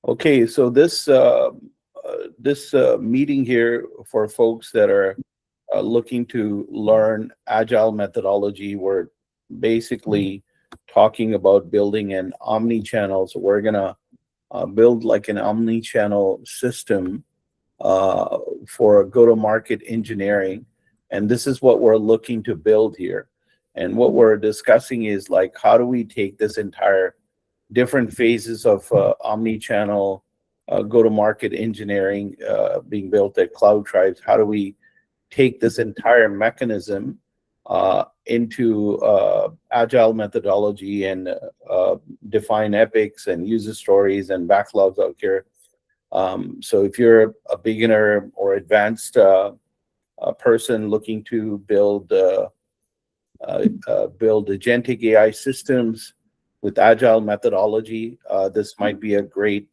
Okay, so this meeting here for folks that are looking to learn agile methodology, we're basically talking about building an omni-channel. So we're gonna build like an omni-channel system for go-to-market engineering, and this is what we're looking to build here. And what we're discussing is like, how do we take this entire different phases of omni-channel go-to-market engineering being built at Cloud Tribes? How do we take this entire mechanism into agile methodology and define epics and user stories and backlogs out here? So if you're a beginner or advanced person looking to build agentic AI systems with agile methodology, this might be a great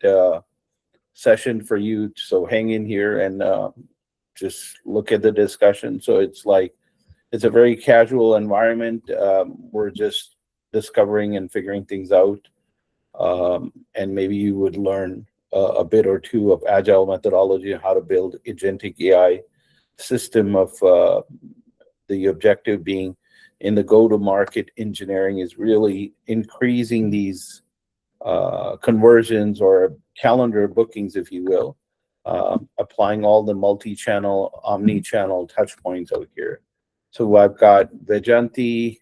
session for you. So hang in here and just look at the discussion. So it's a very casual environment. We're just discovering and figuring things out. And maybe you would learn a bit or two of agile methodology and how to build agentic AI system of the objective being in the go-to-market engineering is really increasing these conversions or calendar bookings, if you will, applying all the multi-channel, omni-channel touch points out here. So I've got Vajanti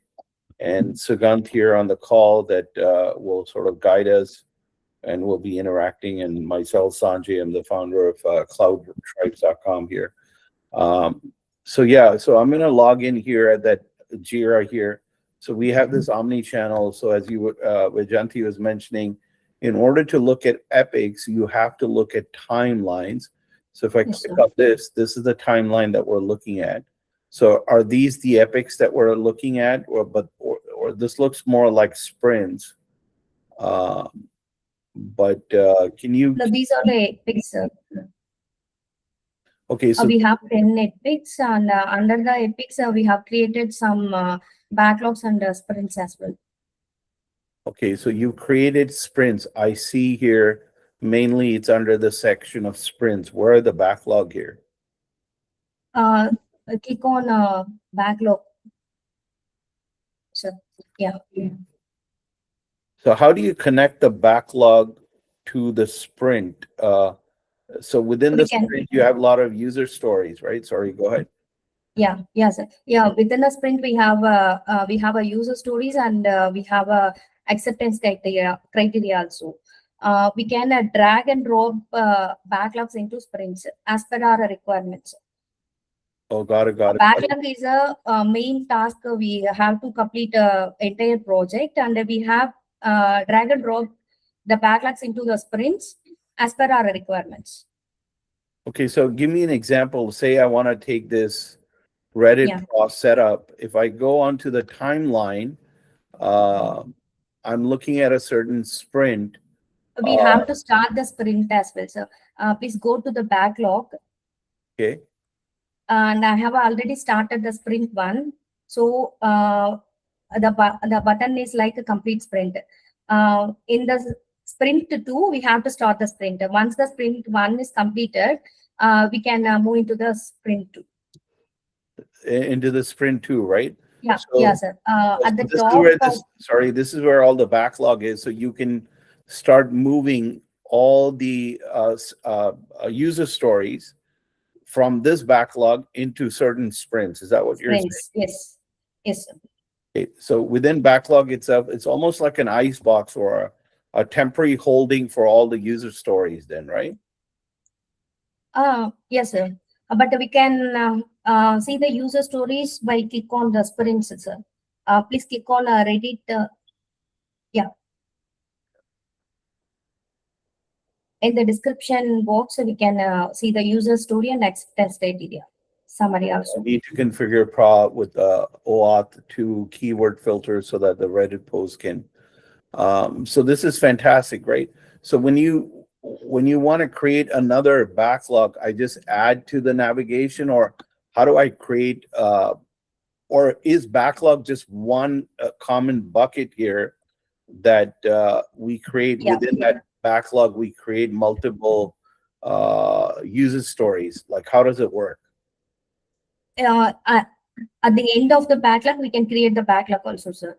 and Sugant here on the call that will sort of guide us and we'll be interacting. And myself, Sanjay, I'm the founder of cloudtribes.com here. So I'm going to log in here at that Jira here. So we have this omni-channel. So as you Vajanti was mentioning, in order to look at epics, you have to look at timelines. So if I click on this is the timeline that we're looking at. So are these the epics that we're looking at, or this looks more like sprints? But can you? No, these are the epics. Okay, so we have 10 epics, and under the epics, we have created some backlogs and sprints as well. Okay, so you created sprints. I see here, mainly it's under the section of sprints. Where are the backlog here? Click on backlog. So, yeah. So how do you connect the backlog to the sprint? So within the sprint, you have a lot of user stories, right? Sorry, go ahead. Yeah, yes, yeah. Within the sprint, we have a user stories and we have a acceptance criteria also. We can drag and drop backlogs into sprints as per our requirements. Oh, got it. Backlog is a main task we have to complete entire project, and we have drag and drop the backlogs into the sprints as per our requirements. Okay, so give me an example. Say I want to take this Reddit setup. If I go onto the timeline, I'm looking at a certain sprint. We have to start the sprint as well. So please go to the backlog. Okay. And I have already started the sprint 1. So the button is like a complete sprint. In the sprint 2, we have to start the sprint. Once the sprint 1 is completed, we can move into the sprint 2. Into the sprint 2, right? Yeah, yeah, sir. At the top. This is where all the backlog is. So you can start moving all the user stories from this backlog into certain sprints. Is that what you're saying? Yes. Yes, sir. Okay. So within backlog itself, it's almost like an ice box or a temporary holding for all the user stories then, right? Yes, sir. But we can see the user stories by click on the sprints, sir. Please click on Reddit. Yeah. In the description box, we can see the user story and acceptance criteria summary also. I need to configure prop with OAuth 2 keyword filter so that the Reddit post can. So this is fantastic, right? So when you want to create another backlog, I just add to the navigation, or how do I create? Or is backlog just one common bucket here that we create within that backlog, we create multiple user stories? Like, how does it work? At the end of the backlog, we can create the backlog also, sir.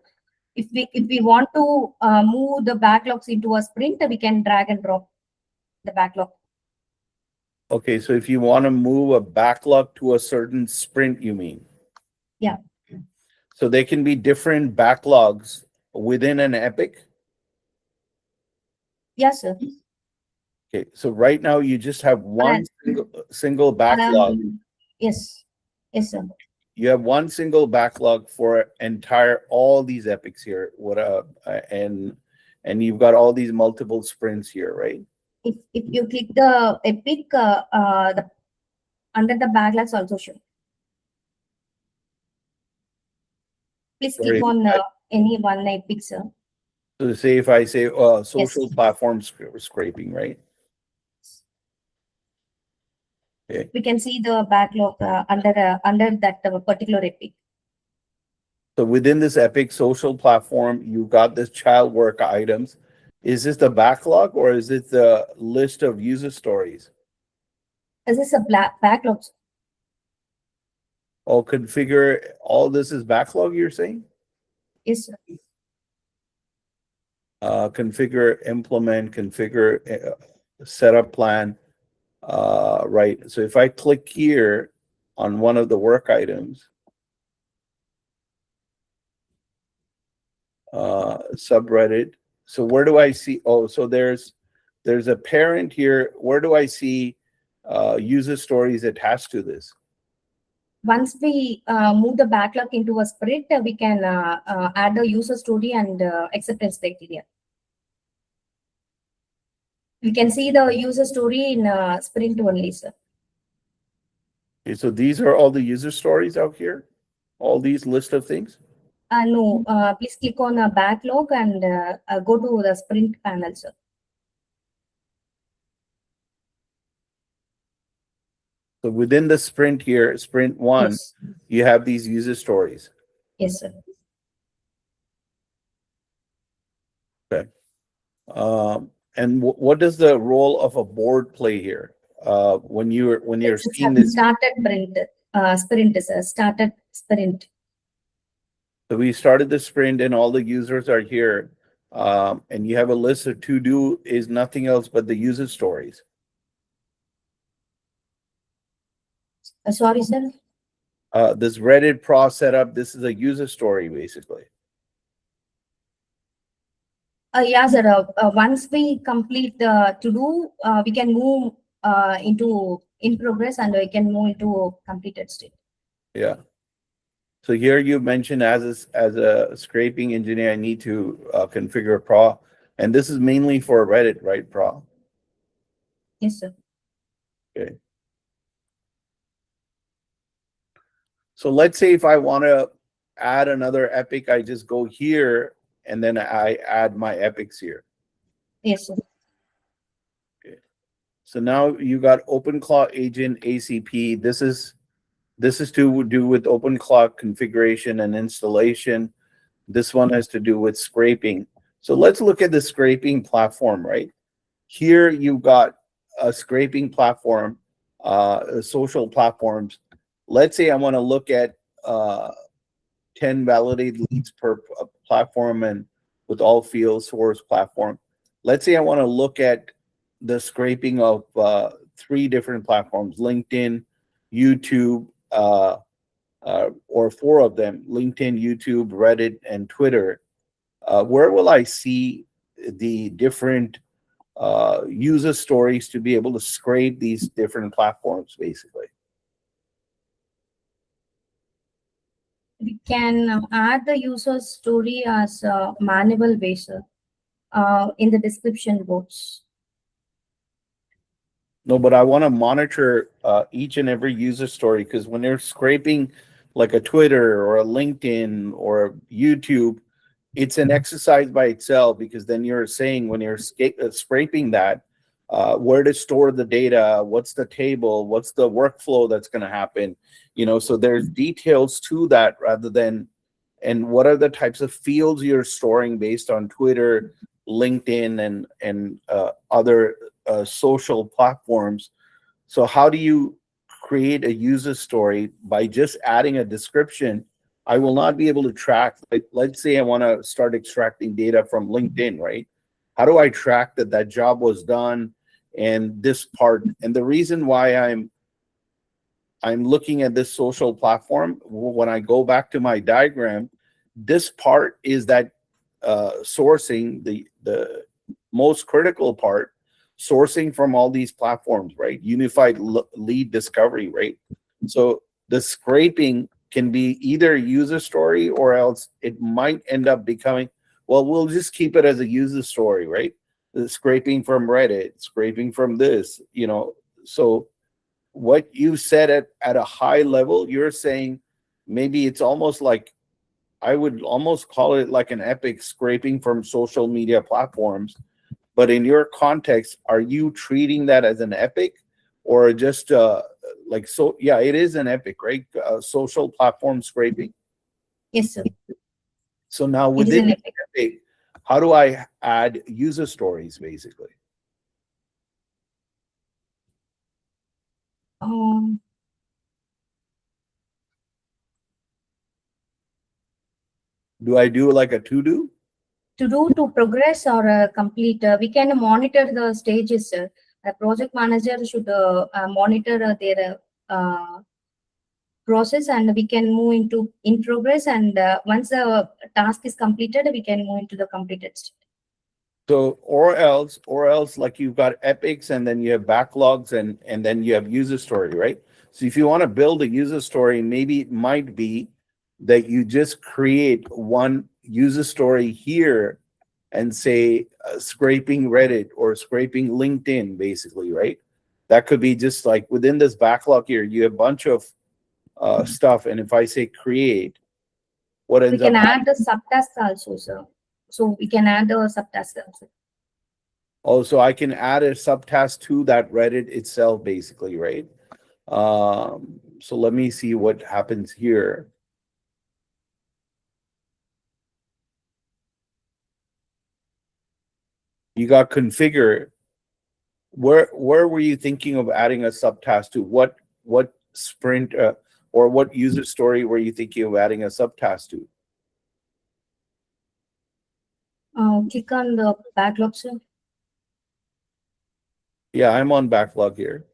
If we want to move the backlogs into a sprint, we can drag and drop the backlog. Okay, so if you want to move a backlog to a certain sprint, you mean? Yeah. So there can be different backlogs within an epic? Yes, sir. Okay, so right now you just have one single backlog. Yes. Yes, sir. You have one single backlog for all these epics here. And you've got all these multiple sprints here, right? If you click the epic, the under the backlogs also show. Please Sorry, click on any one epic, sir. So say if I say social platform scraping, right? Okay. We can see the backlog under that particular epic. So within this epic social platform, you've got this child work items. Is this the backlog or is it the list of user stories? Is this a backlog? Oh, configure, all this is backlog, you're saying? Yes, sir. Configure, implement, configure, setup plan. Right. So if I click here on one of the work items, subreddit. So where do I see? Oh, so there's a parent here. Where do I see user stories attached to this? Once we move the backlog into a sprint, we can add the user story and acceptance criteria. We can see the user story in sprint only, sir. Okay, so these are all the user stories out here? All these list of things? No, please click on a backlog and go to the sprint panel, sir. So within the sprint here, sprint one, Yes. You have these user stories. Yes, sir. Okay. And what does the role of a board play here? When you're seeing this, started sprint, sir. Started sprint. so we started the sprint and all the users are here, and you have a list of to do is nothing else but the user stories. Sorry, sir. This Reddit pro setup, this is a user story basically. Yeah, sir. Once we complete the to do, we can move into in progress and we can move into completed state. Yeah. So here you mentioned as a scraping engineer, I need to configure pro, and this is mainly for Reddit, right? Pro. Yes, sir. Okay. So let's say if I want to add another epic, I just go here and then I add my epics here. Yes, sir. Okay. So now you got OpenClaw Agent ACP. This is to do with OpenClaw configuration and installation. This one has to do with scraping. So let's look at the scraping platform, right? Here you've got a scraping platform, social platforms. Let's say I want to look at 10 validated leads per platform and with all field source platform. Let's say I want to look at the scraping of 3 different platforms, LinkedIn, YouTube, or 4 of them, LinkedIn, YouTube, Reddit, and Twitter. Where will I see the different user stories to be able to scrape these different platforms, basically? We can add the user story as a manual basis in the description box. No, but I want to monitor each and every user story, because when you're scraping like a Twitter or a LinkedIn or a YouTube, it's an exercise by itself, because then you're saying when you're scraping that, where to store the data, what's the table, what's the workflow that's going to happen, so there's details to that rather than, and what are the types of fields you're storing based on Twitter, LinkedIn and other social platforms. So how do you create a user story by just adding a description? I will not be able to track, like, let's say I want to start extracting data from LinkedIn, right? How do I track that that job was done and this part? And the reason why I'm looking at this social platform, when I go back to my diagram, this part is that sourcing, the most critical part, sourcing from all these platforms, right? Unified lead discovery, right? So the scraping can be either user story, or else it might end up becoming, well, we'll just keep it as a user story, right? The scraping from Reddit, scraping from this, so what you said at a high level, you're saying maybe it's almost like, I would almost call it like an epic scraping from social media platforms. But in your context, are you treating that as an epic, or just like, so yeah, it is an epic, right? Social platform scraping. Yes, sir. So now It is within an the epic. epic, how do I add user stories basically? Um, Do I do like a to-do? to progress or complete, we can monitor the stages. The project manager should monitor their process, and we can move into in progress. And once the task is completed, we can move into the completed state. So, or else, like, you've got epics, and then you have backlogs, and then you have user story, right? So if you want to build a user story, maybe it might be that you just create one user story here and say scraping Reddit or scraping LinkedIn, basically, right? That could be just like within this backlog here, you have a bunch of stuff, and if I say create, what We ends up can add happening? the subtasks also, sir. So we can add the subtasks also. Also, I can add a subtask to that Reddit itself, basically, right? So let me see what happens here. You got configure. Where were you thinking of adding a subtask to? What sprint or what user story were you thinking of adding a subtask to? Click on the backlog, sir. Yeah, I'm on backlog here.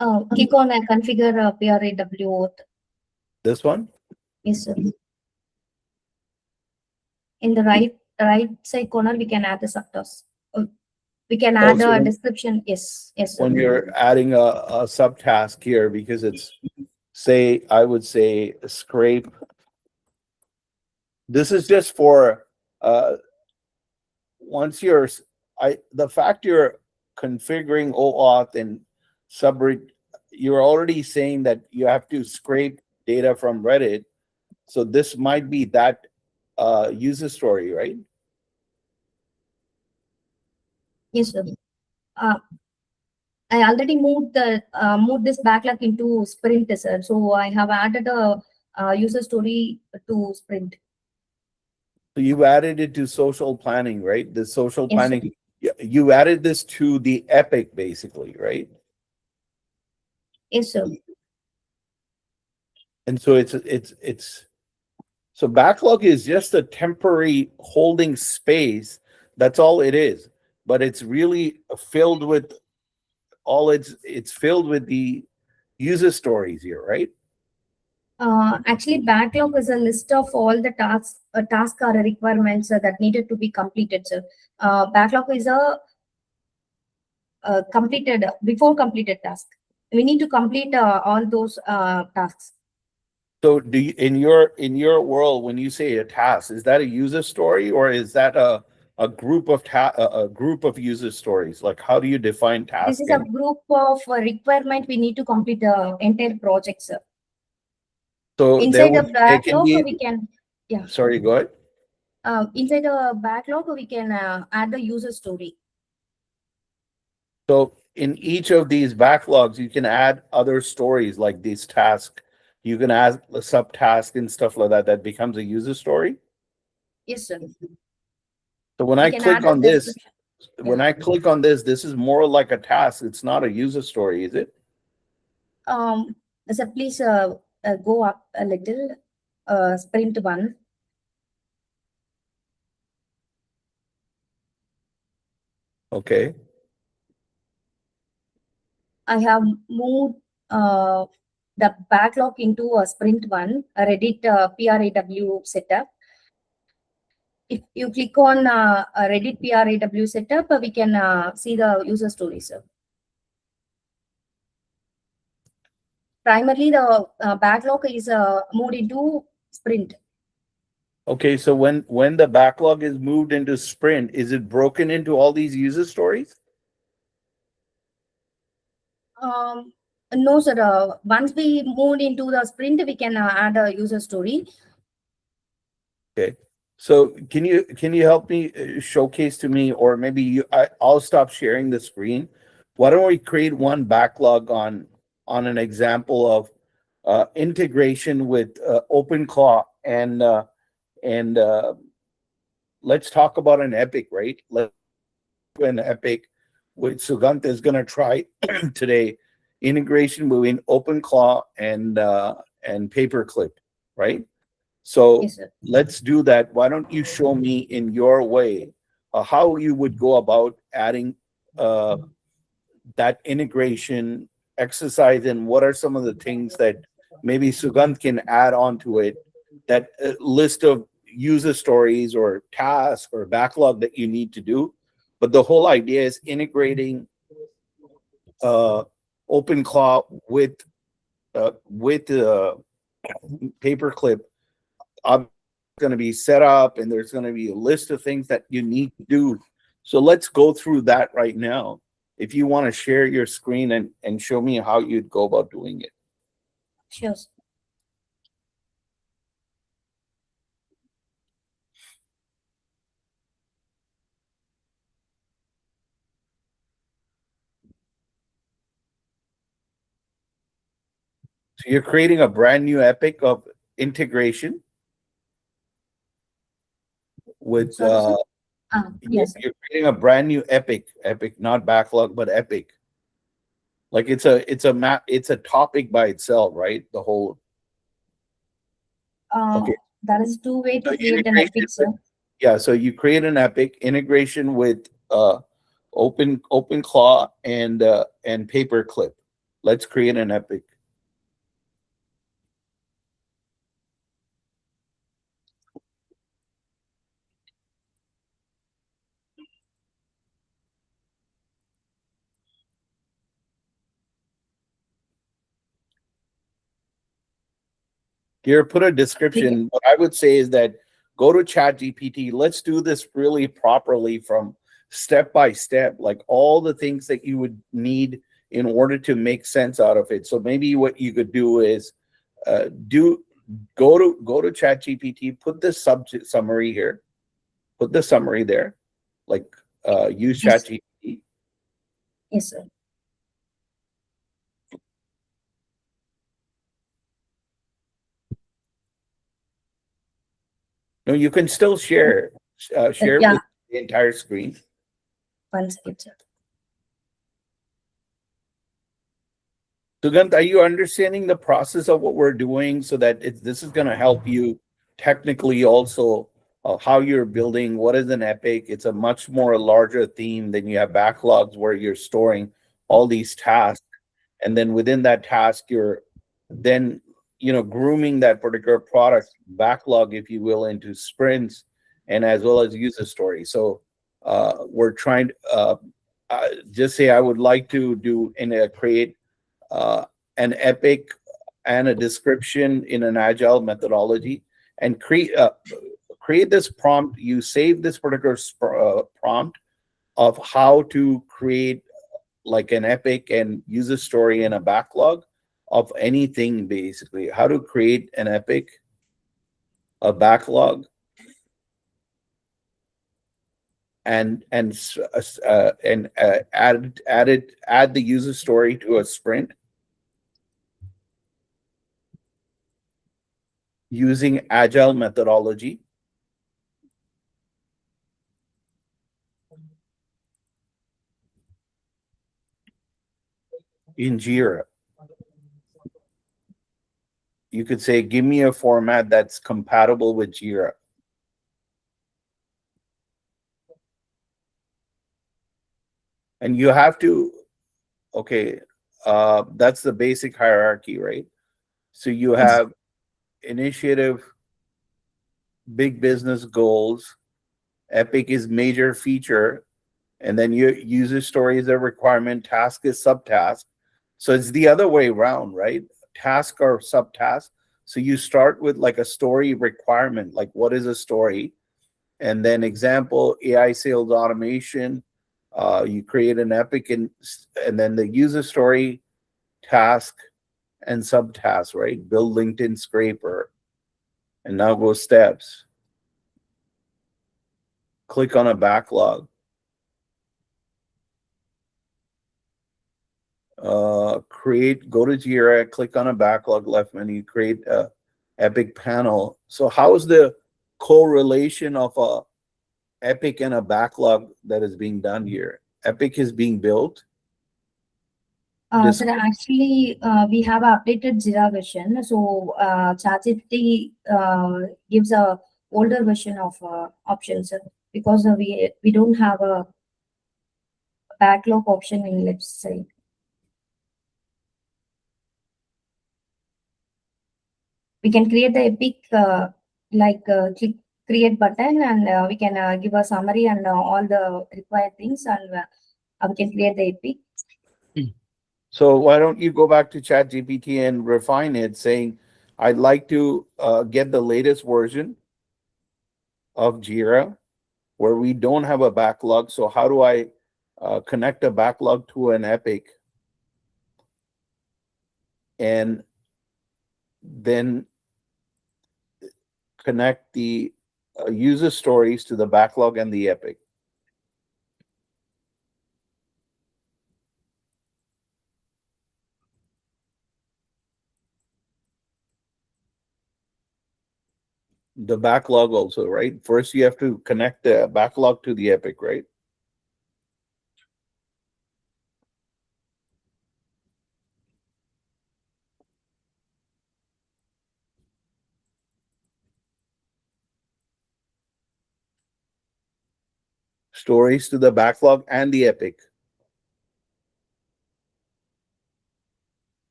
Click on configure PRAW. This one? Yes, sir. In the right side corner, we can add the subtasks. We can add Also, a description. Yes, yes, sir. when you're adding a subtask here, because it's, say, I would say scrape. This is just for once you're the fact you're configuring OAuth and subread, you're already saying that you have to scrape data from Reddit. So this might be that user story, right? Yes, sir. I already moved this backlog into sprint, sir. So I have added a user story to sprint. So you added it to social planning, right? The social Yes, sir. planning, you added this to the epic, basically, right? Yes, sir. And so it's so backlog is just a temporary holding space. That's all it is. But it's really filled with it's filled with the user stories here, right? Actually, backlog is a list of all the task or requirements that needed to be completed, sir. Backlog is a completed before completed task. We need to complete all those tasks. So do you, in your world, when you say a task, is that a user story, or is that a group of a group of user stories? Like, how do you define This task? is a group of requirement we need to complete the entire project, sir. So Inside the there can backlog, be, we can, yeah. sorry, go ahead. Inside the backlog, we can add the user story. So in each of these backlogs, you can add other stories like this task. You can add a subtask and stuff like that. That becomes a user story. Yes, sir. So when We I can click add the on this, description. when I click on this is more like a task. It's not a user story, is it? So please go up a little. Sprint 1. Okay. I have moved the backlog into a sprint 1, a Reddit PRAW setup. If you click on a Reddit PRAW setup, we can see the user stories. Primarily, the backlog is moved into sprint. Okay, so when the backlog is moved into sprint, is it broken into all these user stories? No, sir. Once we moved into the sprint, we can add a user story. Okay. So can you help me showcase to me, or maybe I'll stop sharing the screen. Why don't we create one backlog on an example of integration with OpenClaw and let's talk about an epic, right? Let's do an epic, which Sugant is going to try today. Integration between OpenClaw and Paperclip, right? So Yes, sir. let's do that. Why don't you show me in your way how you would go about adding uh, that integration exercise, and what are some of the things that maybe Sugant can add on to it, that list of user stories or tasks or backlog that you need to do. But the whole idea is integrating uh, OpenClaw with Paperclip. I'm going to be set up, and there's going to be a list of things that you need to do. So let's go through that right now. If you want to share your screen and show me how you'd go about doing it. Sure. Sir. So you're creating a brand new epic of integration with Sorry, sir. Yes. you're creating a brand new epic, not backlog, but epic. Like it's a map, it's a topic by itself, right? The whole okay. That is two way So to create an integration epic, sir. yeah, so you create an epic integration with OpenClaw and Paperclip. Let's create an epic. Here, put a description. What I would say is that go to ChatGPT. Let's do this really properly from step by step, like all the things that you would need in order to make sense out of it. So maybe what you could do is do go to ChatGPT, put the subject summary here, put the summary there, like use Yes. ChatGPT. Yes, sir. No, you can still share share it Yeah. with the entire screen. One second, sir. Sugant, are you understanding the process of what we're doing so that this is going to help you technically also how you're building? What is an epic? It's a much more larger theme than you have backlogs where you're storing all these tasks. And then within that task, you're then, grooming that particular product backlog, if you will, into sprints and as well as user stories. So we're trying to just say I would like to do in a create uh, an epic and a description in an agile methodology and create this prompt. You save this particular prompt of how to create like an epic and user story and a backlog of anything, basically how to create an epic, a backlog, and add the user story to a sprint using agile methodology. in Jira. You could say, give me a format that's compatible with Jira. And you have to, okay, that's the basic hierarchy, right? So you Yes. have initiative, big business goals, Epic is major feature, and then your user story is a requirement, task is subtask. So it's the other way around, right? Task or subtask. So you start with like a story requirement, like what is a story? And then example, AI sales automation. You create an Epic and then the user story, task, and subtask, right? Build LinkedIn scraper. And now go steps. Click on a backlog. Go to Jira, click on a backlog left menu, create a Epic panel. So how is the correlation of a Epic and a backlog that is being done here? Epic is being built. So actually, we have updated Jira version. So ChatGPT gives a older version of options because we don't have a backlog option in left side. We can create the epic click create button, and we can give a summary and all the required things, and we can create the epic. So why don't you go back to ChatGPT and refine it, saying, I'd like to get the latest version of Jira where we don't have a backlog. So how do I connect a backlog to an Epic? And then connect the user stories to the backlog and the Epic. The backlog also, right? First, you have to connect the backlog to the Epic, right? Stories to the backlog and the Epic.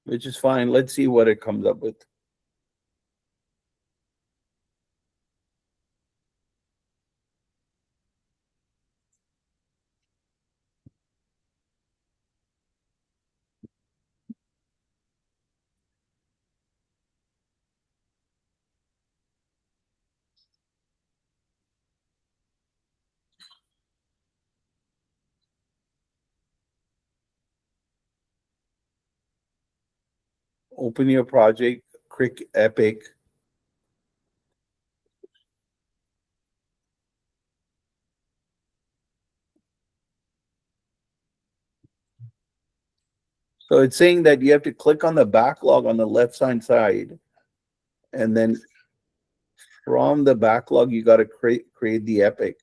Which is fine. Let's see what it comes up with. Open your project, click Epic. So it's saying that you have to click on the backlog on the left hand side, and then from the backlog, you got to create the Epic.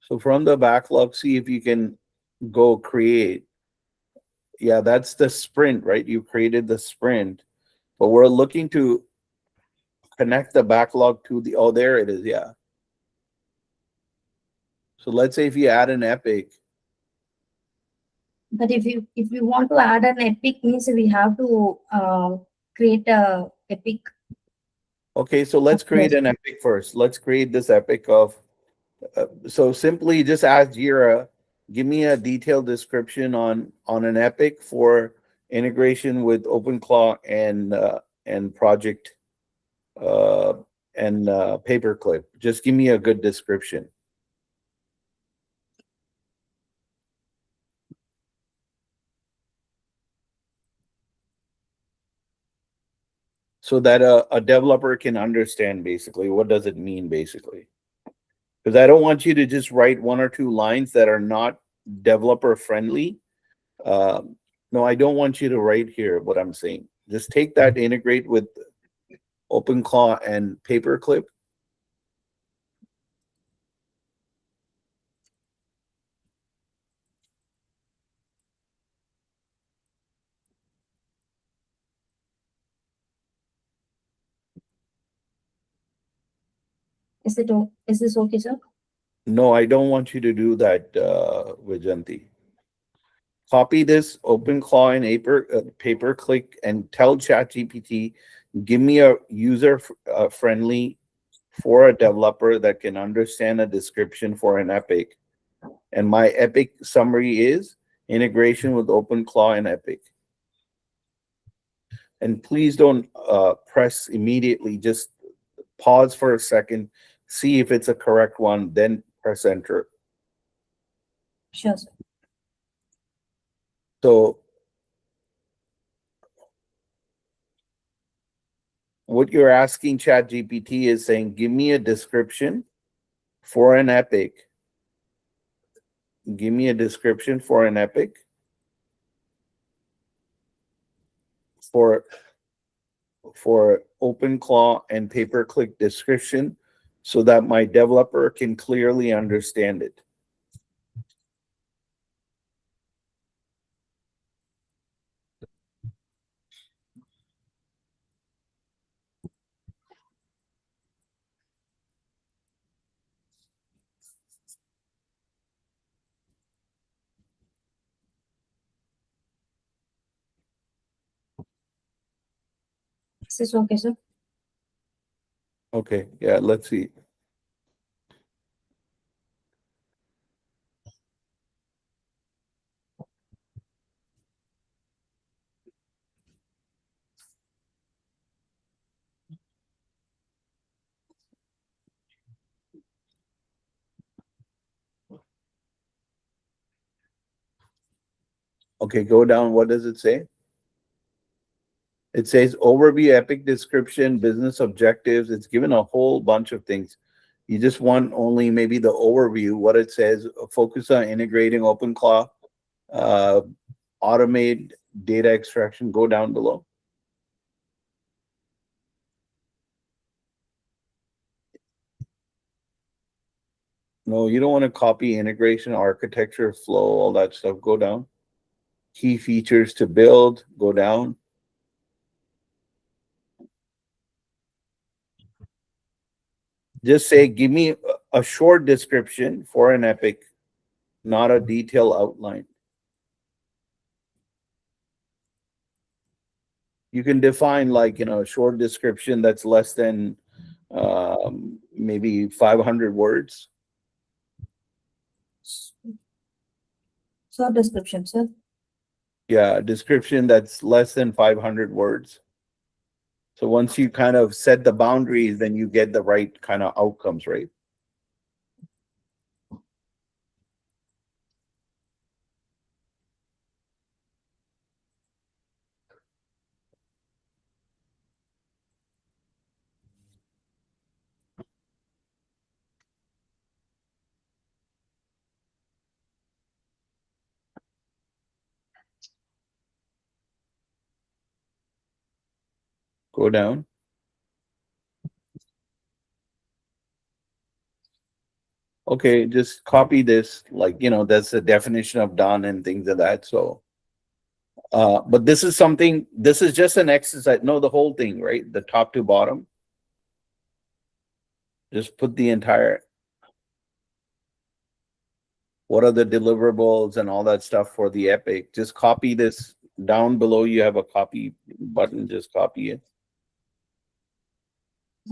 So from the backlog, see if you can go create. Yeah, that's the sprint, right? You created the sprint, but we're looking to connect the backlog to the, oh, there it is. Yeah. So let's say if you add an Epic. But if you want to add an epic, means we have to create a epic. Okay, so let's create an Epic first. Let's create this Epic of, so simply just ask Jira, give me a detailed description on an Epic for integration with OpenClaw and project and Paperclip. Just give me a good description. So that a developer can understand basically what does it mean basically. Because I don't want you to just write one or two lines that are not developer friendly. No, I don't want you to write here what I'm saying. Just take that, integrate with OpenClaw and Paperclip. Is this okay, sir? No, I don't want you to do that, Vijanti. Copy this OpenClaw and Paperclip and tell ChatGPT, give me a user friendly for a developer that can understand a description for an epic. And my epic summary is integration with OpenClaw and Epic. And please don't press immediately. Just pause for a second, see if it's a correct one, then press enter. Sure, sir. So what you're asking ChatGPT is saying, give me a description for an epic. Give me a description for an epic for OpenClaw and Paperclip description so that my developer can clearly understand it. Is this okay, sir? Okay, yeah, let's see. Okay, go down. What does it say? It says overview, epic description, business objectives. It's given a whole bunch of things. You just want only maybe the overview, what it says, focus on integrating OpenClaw, automate data extraction. Go down below. No, you don't want to copy integration, architecture, flow, all that stuff. Go down. Key features to build. Go down. Just say, give me a short description for an epic, not a detailed outline. You can define like, a short description that's less than maybe 500 words. Short description, sir. Yeah, description that's less than 500 words. So once you kind of set the boundaries, then you get the right kind of outcomes, right? Go down. Okay, just copy this, like, that's the definition of done and things of that. So, but this is just an exercise. No, the whole thing, right? The top to bottom. Just put the entire, what are the deliverables and all that stuff for the epic. Just copy this down below. You have a copy button, just copy it.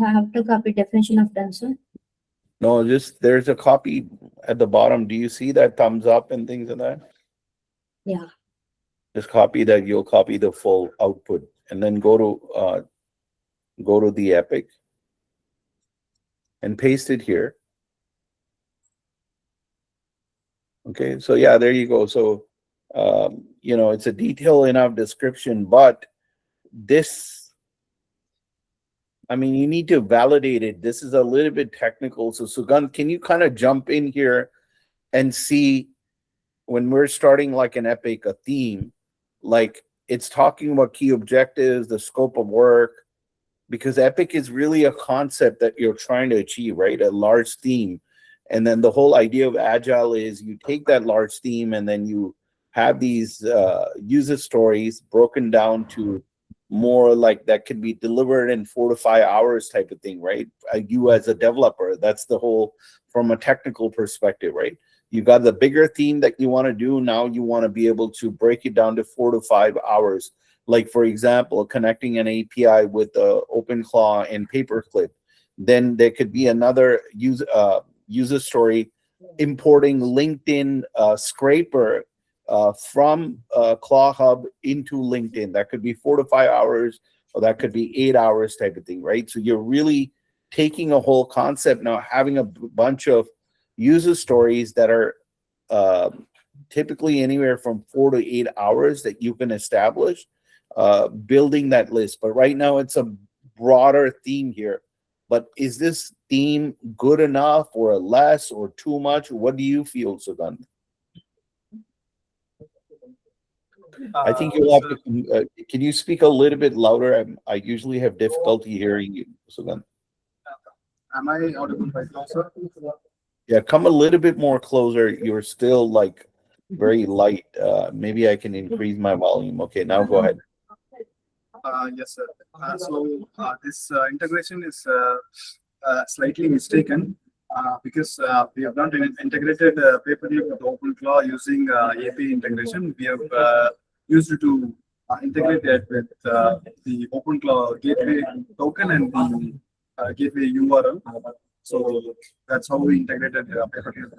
I have to copy definition of done, sir. No, just there's a copy at the bottom. Do you see that thumbs up and things like that? Yeah. Just copy that. You'll copy the full output and then go to the epic and paste it here. Okay, so yeah, there you go. So it's a detailed enough description, but this, I mean, you need to validate it. This is a little bit technical. So Sugant, can you kind of jump in here and see when we're starting like an epic, a theme, like it's talking about key objectives, the scope of work, because epic is really a concept that you're trying to achieve, right? A large theme. And then the whole idea of agile is you take that large theme and then you have these user stories broken down to more like that could be delivered in 4 to 5 hours type of thing, right? You as a developer, that's the whole, from a technical perspective, right? You got the bigger theme that you want to do. Now you want to be able to break it down to 4 to 5 hours. Like, for example, connecting an API with OpenClaw and Paperclip. Then there could be another user story importing LinkedIn scraper from Claw Hub into LinkedIn. That could be 4 to 5 hours, or that could be 8 hours type of thing, right? So you're really taking a whole concept now, having a bunch of user stories that are typically anywhere from 4 to 8 hours that you can establish, building that list. But right now it's a broader theme here. But is this theme good enough or less or too much? What do you feel, Sugandh? I think you'll have to. Can you speak a little bit louder? I usually have difficulty hearing you, Sugandh. Am I audible right now, sir? Yeah, come a little bit more closer. You're still like very light. Maybe I can increase my volume. Okay, now go ahead. Yes, sir. This integration is slightly mistaken because we have not integrated Paperclip with OpenClaw using API integration. We have used to integrate it with the OpenClaw gateway token and the gateway URL. So that's how we integrated Paperclip.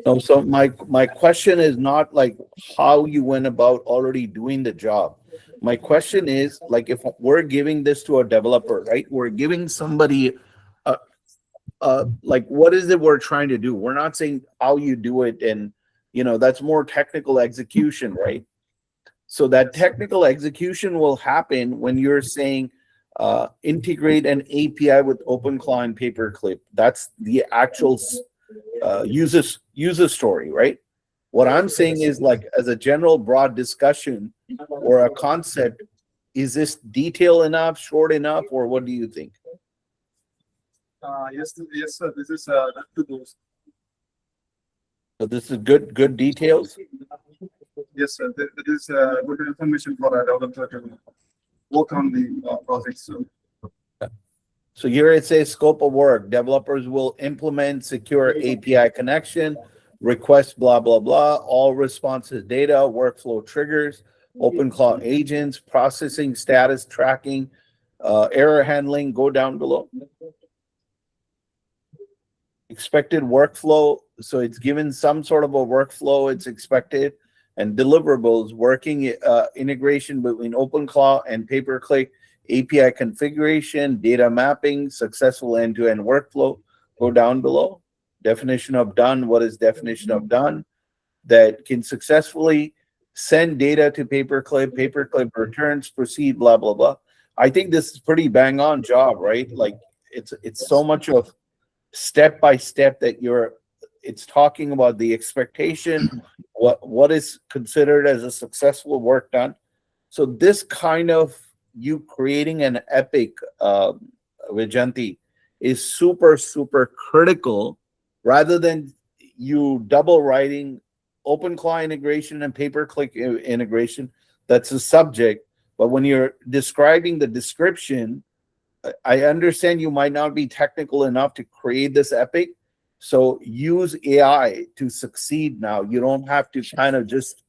No, so my question is not like how you went about already doing the job. My question is, like, if we're giving this to a developer, right? We're giving somebody like, what is it we're trying to do? We're not saying how you do it, and that's more technical execution, right? So that technical execution will happen when you're saying integrate an API with OpenClaw and Paperclip. That's the actual user story, right? What I'm saying is, like, as a general broad discussion or a concept, is this detail enough, short enough, or what do you think? Yes, sir. This is to those. So this is good details. Yes, sir. This is good information for a developer to work on the project. So here it says scope of work. Developers will implement secure API connection, request blah, blah, blah, all responses data, workflow triggers, OpenClaw agents, processing status tracking, error handling, go down below. Expected workflow. So it's given some sort of a workflow it's expected, and deliverables, working integration between OpenClaw and Paperclip, API configuration, data mapping, successful end-to-end workflow. Go down below. Definition of done. What is definition of done? That can successfully send data to Paperclip, Paperclip returns, proceed, blah, blah, blah. I think this is pretty bang on job, right? Like, it's so much of step by step that it's talking about the expectation, what is considered as a successful work done. So this kind of, you creating an epic, Vijanti, is super, super critical, rather than you double writing OpenClaw integration and Paperclip integration. That's a subject. But when you're describing the description, I understand you might not be technical enough to create this epic. So use AI to succeed now. You don't have to kind of just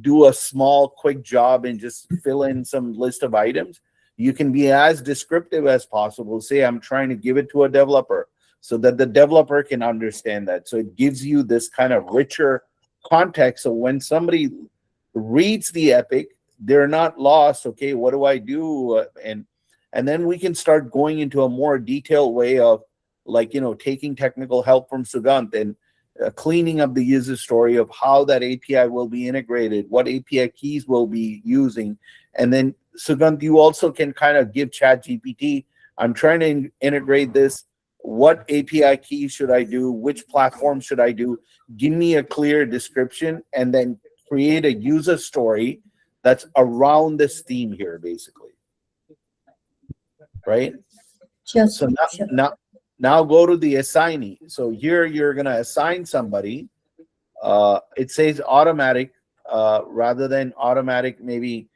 do a small, quick job and just fill in some list of items. You can be as descriptive as possible. Say, I'm trying to give it to a developer so that the developer can understand that. So it gives you this kind of richer context. So when somebody reads the epic, they're not lost. Okay, what do I do? And then we can start going into a more detailed way of, like, taking technical help from Sugandh and cleaning up the user story of how that API will be integrated, what API keys we'll be using. And then, Sugandh, you also can kind of give ChatGPT, I'm trying to integrate this. what API key should I do? Which platform should I do? Give me a clear description, and then create a user story that's around this theme here, basically. Right? Sure, So sure. now go to the assignee. So here you're going to assign somebody. It says automatic rather than automatic. Maybe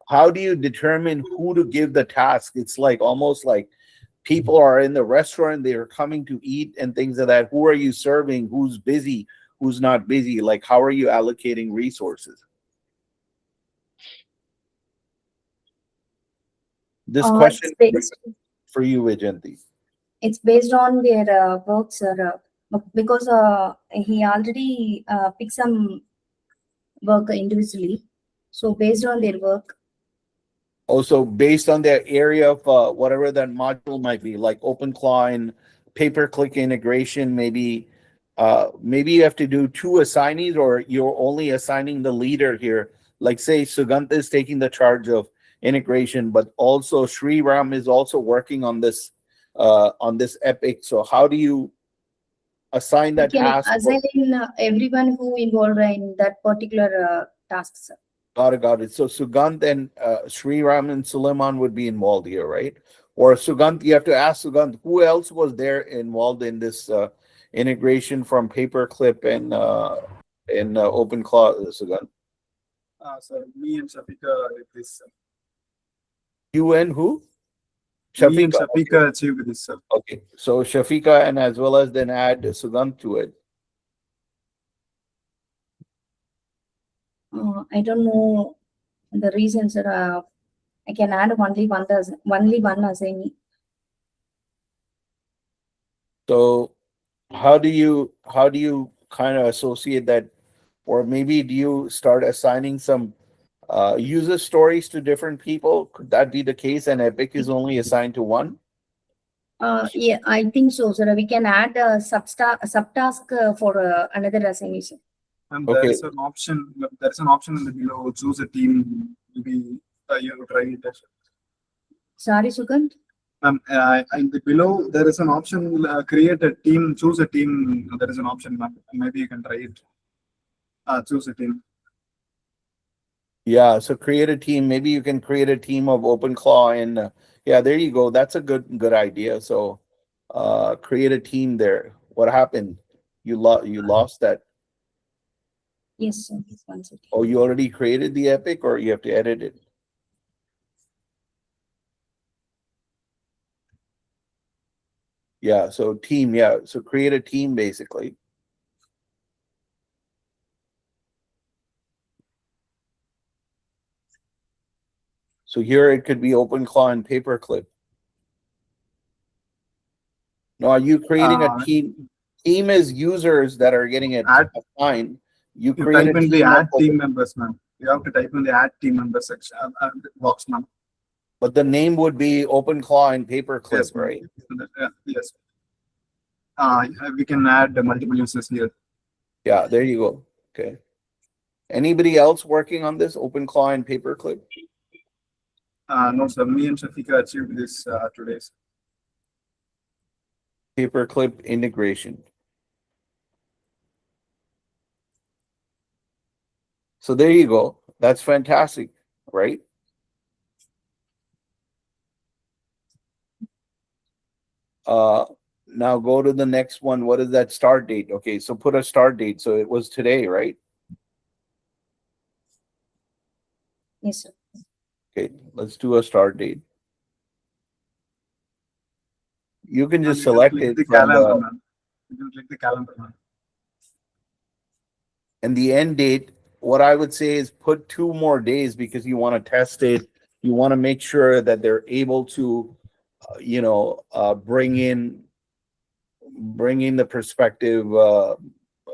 how do you determine who to give the task? It's like almost like people are in the restaurant, they are coming to eat and things like that. Who are you serving? Who's busy? Who's not busy? Like, how are you allocating resources? This question for you, Agenti. It's based on their works, because he already picked some work individually. So based on their work. Also, based on their area of whatever that module might be, like OpenClaw and pay-per-click integration, maybe you have to do 2 assignees, or you're only assigning the leader here. Like say Sugant is taking the charge of integration, but also Sri Ram is also working on this epic. So how do you assign that task? Assign everyone who involved in that particular task, sir. Got it. So Sugant and Sri Ram and Suleiman would be involved here, right? Or Sugant, you have to ask Sugant, who else was there involved in this integration from Paperclip and OpenClaw, Sugant? So me and Shafika did this. You and who? Me and Shafika achieved this, sir. Okay, so Shafika, and as well as then add Sugant to it. I don't know the reasons. I can add only one assignee. So how do you kind of associate that, or maybe do you start assigning some user stories to different people? Could that be the case? And Epic is only assigned to one? Yeah, I think so, sir. We can add a subtask for another assignee. And there is an option. There is an option in the below. Choose a team. Maybe you try it. Sorry, Sugant. In the below there is an option. Create a team. Choose a team. There is an option. Maybe you can try it. Choose a team. Yeah. So create a team. Maybe you can create a team of OpenClaw, and yeah, there you go. That's a good idea. So create a team there. What happened? You lost that. Yes, sir. Oh, you already created the epic, or you have to edit it? Yeah, so team, yeah. So create a team basically. So here it could be OpenClaw and Paperclip. No, are you creating a team? Team is users that are getting it assigned. You create type in the add team members, man. You have to type in the add team members section box, man. But the name would be OpenClaw and Paperclip, yes, right? Yes. We can add multiple users here. Yeah, there you go. Okay. Anybody else working on this OpenClaw and Paperclip? No, sir. Me and Shafika achieved this today. Paperclip integration. So there you go. That's fantastic, right? Now go to the next one. What is that start date? Okay, so put a start date. So it was today, right? Yes, sir. Okay, let's do a start date. You can just select it the from calendar. You can click the calendar. And the end date, what I would say is put 2 more days, because you want to test it. You want to make sure that they're able to, bring in the perspective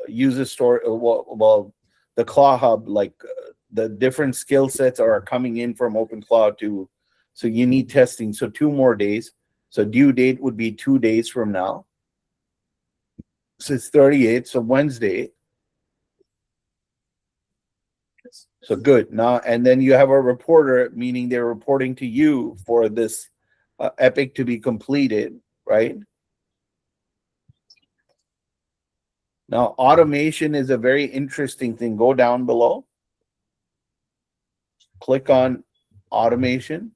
user story. Well, the Claw Hub, like the different skill sets are coming in from OpenClaw to, so you need testing. So 2 more days. So due date would be 2 days from now. So it's 38. So Wednesday. So good. Now, and then you have a reporter, meaning they're reporting to you for this epic to be completed, right? Now, automation is a very interesting thing. Go down below. Click on automation.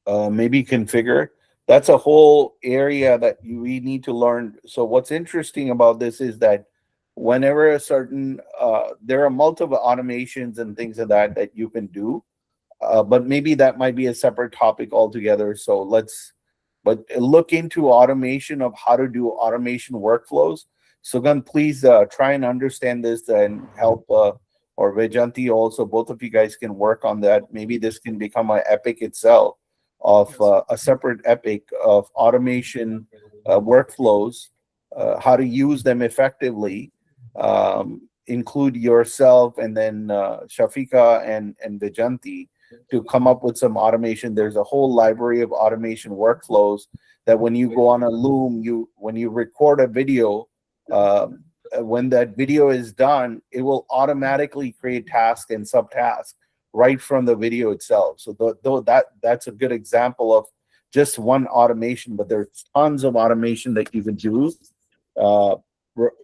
Maybe configure. That's a whole area that we need to learn. So what's interesting about this is that whenever a certain, there are multiple automations and things of that you can do. But maybe that might be a separate topic altogether. So but look into automation of how to do automation workflows. So Gun, please try and understand this and help, or Vejanti also, both of you guys can work on that. Maybe this can become an epic itself of a separate epic of automation workflows, how to use them effectively. Include yourself and then Shafika and Vejanti to come up with some automation. There's a whole library of automation workflows that when you go on a Loom, when you record a video, when that video is done, it will automatically create tasks and subtasks right from the video itself. So that's a good example of just one automation, but there's tons of automation that you can do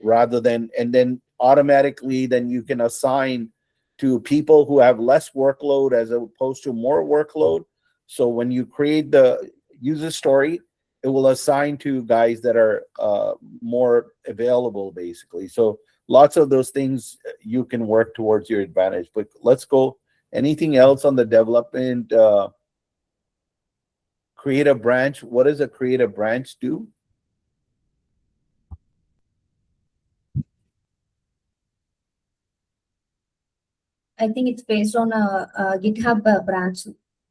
rather than, and then automatically then you can assign to people who have less workload as opposed to more workload. So when you create the user story, it will assign to guys that are more available, basically. So lots of those things you can work towards your advantage. But let's go. Anything else on the development? Create a branch. What does a create a branch do? I think it's based on a GitHub branch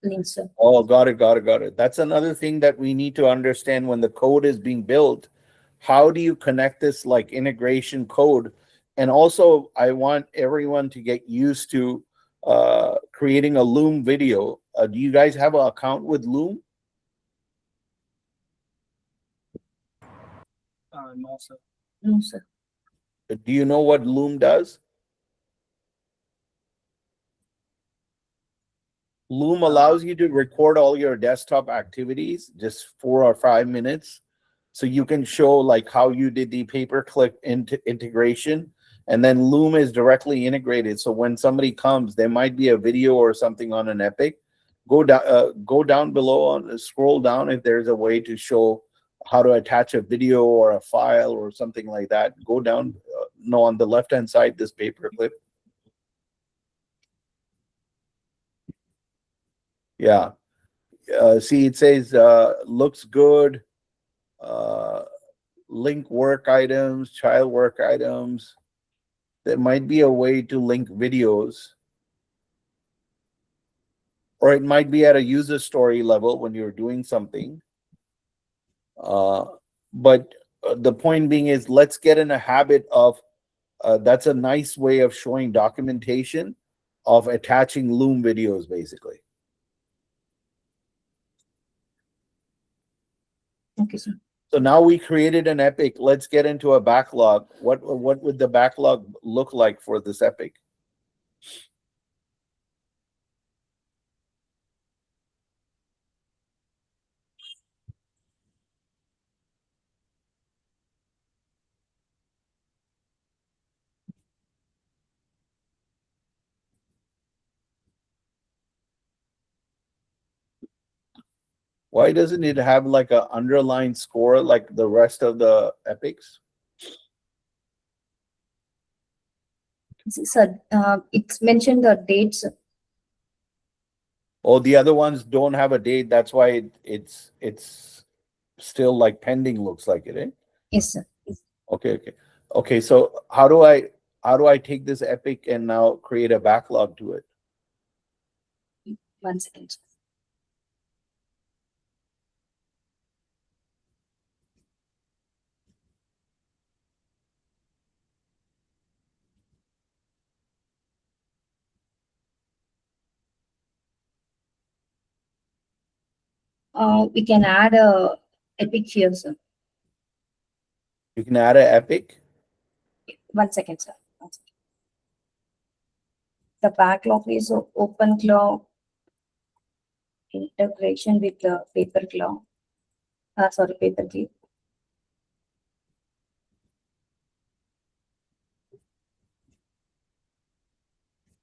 link, sir. Oh, got it. That's another thing that we need to understand when the code is being built. How do you connect this like integration code? And also, I want everyone to get used to creating a Loom video. Do you guys have an account with Loom? No, sir. No, sir. Do you know what Loom does? Loom allows you to record all your desktop activities, just 4 or 5 minutes. So you can show like how you did the paperclip integration, and then Loom is directly integrated. So when somebody comes, there might be a video or something on an epic. Go down below, scroll down if there's a way to show how to attach a video or a file or something like that. Go down, no, on the left-hand side, this paperclip. Yeah. See, it says looks good. Link work items, child work items. There might be a way to link videos. Or it might be at a user story level when you're doing something. But the point being is, let's get in a habit of, that's a nice way of showing documentation of attaching Loom videos, basically. Okay, sir. So now we created an epic. Let's get into a backlog. What would the backlog look like for this epic? Why doesn't it have like an underlying score like the rest of the epics? Sir, it's mentioned the dates. Oh, the other ones don't have a date. That's why it's still like pending, looks like it, eh? Yes, sir. Okay. So how do I take this epic and now create a backlog to it? 1 second. We can add a epic here, sir. You can add an epic. 1 second, sir. 1 second. The backlog is OpenClaw integration with the Paperclaw. Paperclip.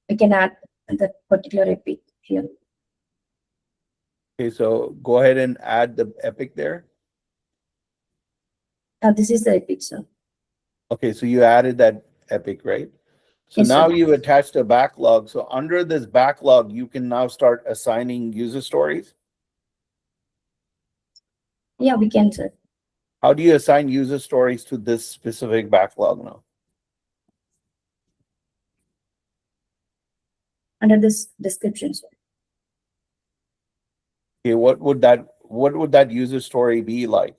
We can add that particular epic here. Okay, so go ahead and add the epic there. This is the epic, sir. Okay, so you added that epic, right? So Yes, now sir. you've attached a backlog. So under this backlog, you can now start assigning user stories. Yeah, we can, sir. How do you assign user stories to this specific backlog now? Under this description, sir. Okay, what would that user story be like?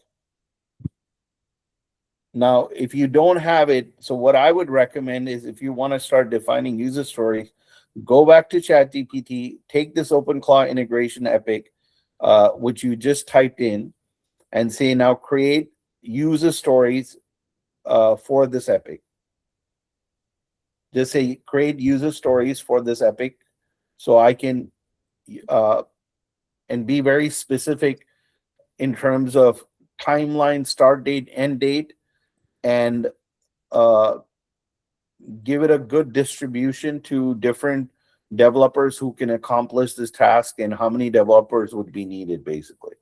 Now, if you don't have it, so what I would recommend is if you want to start defining user stories, go back to ChatGPT, take this OpenClaw integration epic, which you just typed in, and say now create user stories for this epic. Just say create user stories for this epic, so I can and be very specific in terms of timeline, start date, end date, and give it a good distribution to different developers who can accomplish this task and how many developers would be needed, basically.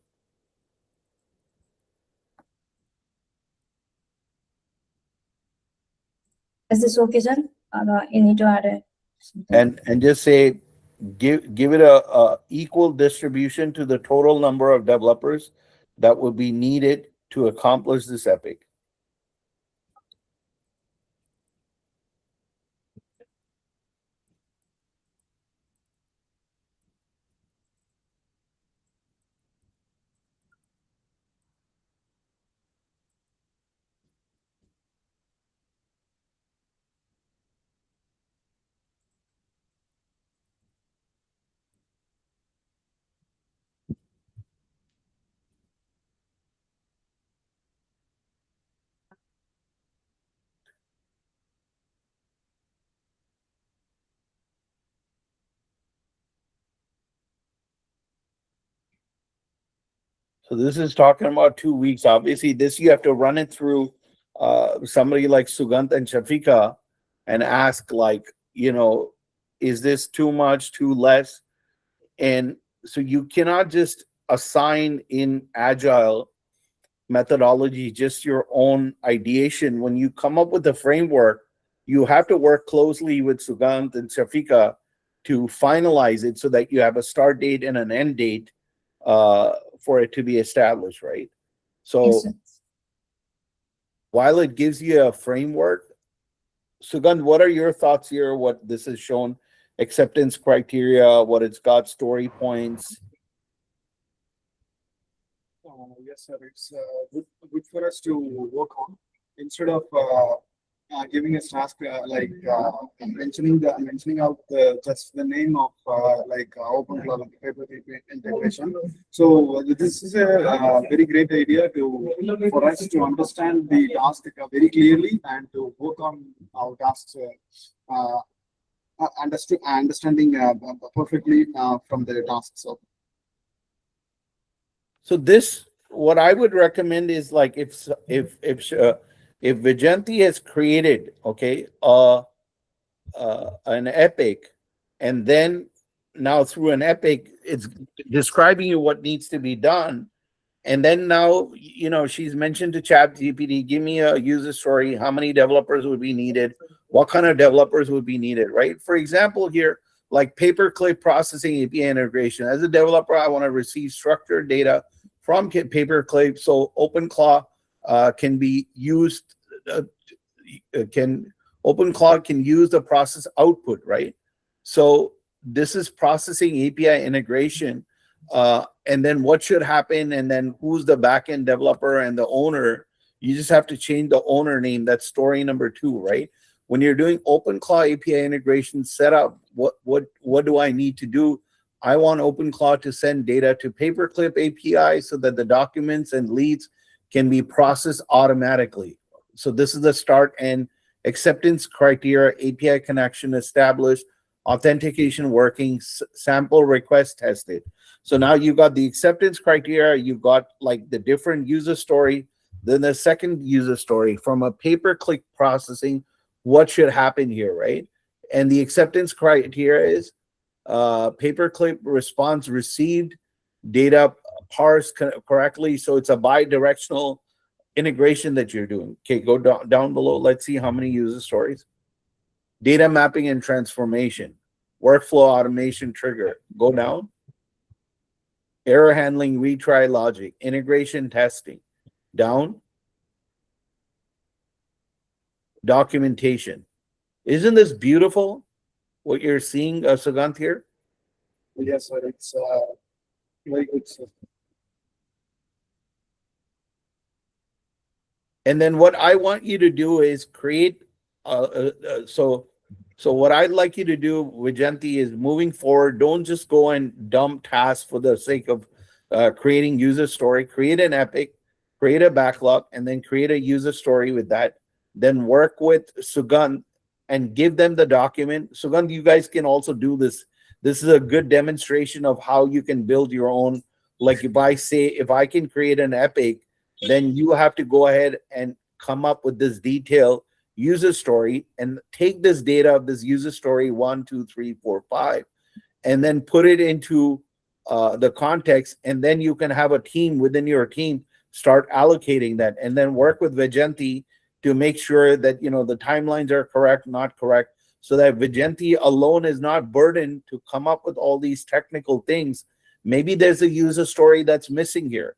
Is this okay, sir? You need to add And just say give it a equal distribution to the total number of developers that would be needed to accomplish this epic. So this is talking about 2 weeks. Obviously, this you have to run it through somebody like Sugant and Shafika and ask, like, is this too much, too less? And so you cannot just assign in Agile methodology just your own ideation. When you come up with a framework, you have to work closely with Sugant and Shafika to finalize it so that you have a start date and an end date for it to be established, right? So Yes, sir. while it gives you a framework, Sugand, what are your thoughts here? What this has shown, acceptance criteria, what it's got, story points. Yes, sir. It's good for us to work on instead of giving us task mentioning out just the name of OpenClaw Paperclip integration. So this is a very great idea for us to understand the task very clearly and to work on our tasks understanding perfectly from the tasks. So this, what I would recommend is, like, if Vijanti has created, okay, an epic, and then now through an epic, it's describing you what needs to be done. And then now, she's mentioned to ChatGPT, give me a user story, how many developers would be needed, what kind of developers would be needed, right? For example, here, like Paperclip processing API integration. As a developer, I want to receive structured data from Paperclip, so OpenClaw can be used. OpenClaw can use the process output, right? So this is processing API integration, and then what should happen, and then who's the backend developer and the owner. You just have to change the owner name. That's story number 2, right? When you're doing OpenClaw API integration setup, what do I need to do? I want OpenClaw to send data to Paperclip API so that the documents and leads can be processed automatically. So this is the start and acceptance criteria, API connection established, authentication working, sample request tested. So now you've got the acceptance criteria, you've got like the different user story, then the second user story from a pay-per-click processing, what should happen here, right? And the acceptance criteria is pay-per-click response received, data parsed correctly. So it's a bi-directional integration that you're doing. Okay, go down below. Let's see how many user stories. Data mapping and transformation, workflow automation trigger. Go down. Error handling, retry logic, integration testing. Down. Documentation. Isn't this beautiful? What you're seeing, Sugant here? Yes, sir. It's very good, sir. And then what I want you to do is create. So what I'd like you to do, Vijanti, is moving forward. Don't just go and dump tasks for the sake of creating user story. Create an epic, create a backlog, and then create a user story with that. Then work with Sugant and give them the document. Sugant, you guys can also do this. This is a good demonstration of how you can build your own. Like if I can create an epic, then you have to go ahead and come up with this detailed user story and take this data of this user story 1, 2, 3, 4, 5, and then put it into the context. And then you can have a team within your team start allocating that, and then work with Vijanti to make sure that the timelines are correct, not correct, so that Vijanti alone is not burdened to come up with all these technical things. Maybe there's a user story that's missing here.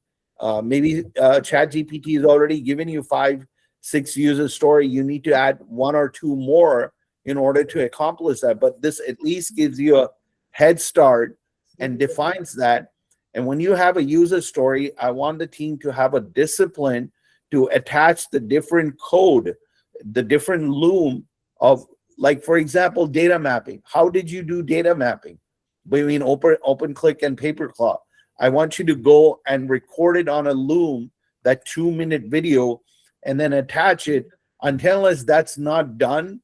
Maybe ChatGPT has already given you 5, 6 user story. You need to add 1 or 2 more in order to accomplish that. But this at least gives you a head start and defines that. And when you have a user story, I want the team to have a discipline to attach the different code, the different loom of, like, for example, data mapping. How did you do data mapping between OpenClick and Paperclip? I want you to go and record it on a loom, that 2-minute video, and then attach it. Unless that's not done,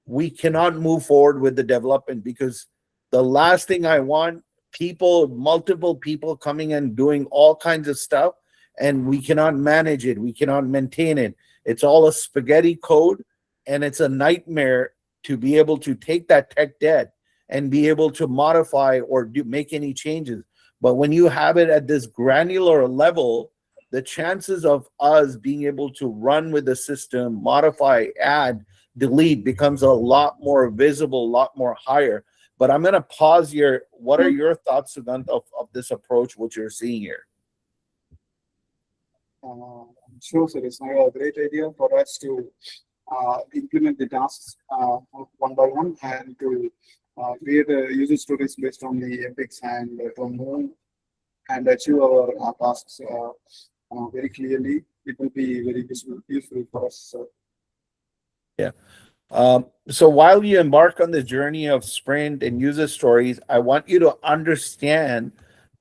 we cannot move forward with the development, because the last thing I want, multiple people coming and doing all kinds of stuff, and we cannot manage it. We cannot maintain it. It's all a spaghetti code, and it's a nightmare to be able to take that tech debt and be able to modify or make any changes. But when you have it at this granular level, the chances of us being able to run with the system, modify, add, delete becomes a lot more visible, a lot more higher. But I'm going to pause here. What are your thoughts, Sugant, of this approach, what you're seeing here? Sure, sir. It's a great idea for us to implement the tasks one by one, and to create user stories based on the epics, and to move and achieve our tasks very clearly. It will be very useful for us, sir. Yeah. So while you embark on the journey of sprint and user stories, I want you to understand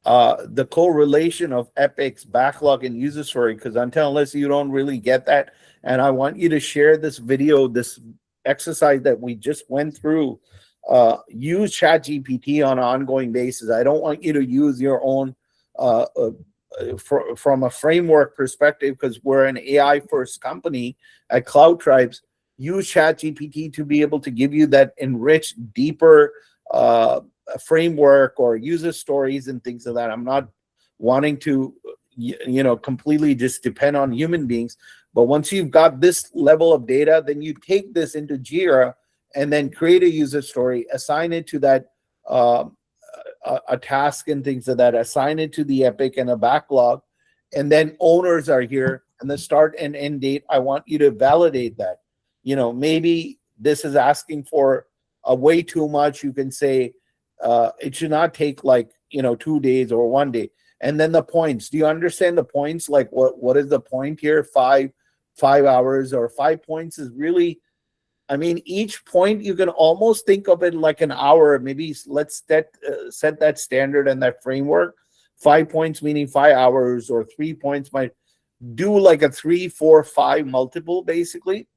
the correlation of epics, backlog, and user story, because unless you don't really get that, and I want you to share this video, this exercise that we just went through. Use ChatGPT on an ongoing basis. I don't want you to use your own from a framework perspective, because we're an AI first company at Cloud Tribes. Use ChatGPT to be able to give you that enriched, deeper framework or user stories and things like that. I'm not wanting to, completely just depend on human beings. But once you've got this level of data, then you take this into Jira and then create a user story, assign it to that a task and things like that, assign it to the epic and a backlog, and then owners are here, and the start and end date. I want you to validate that. Maybe this is asking for way too much. You can say it should not take 2 days or 1 day. And then the points. Do you understand the points? Like what is the point here? 5 hours or 5 points is really, each point you can almost think of it like an hour. Maybe let's set that standard and that framework. 5 points meaning 5 hours, or 3 points might do like a 3, 4, 5 multiple, basically.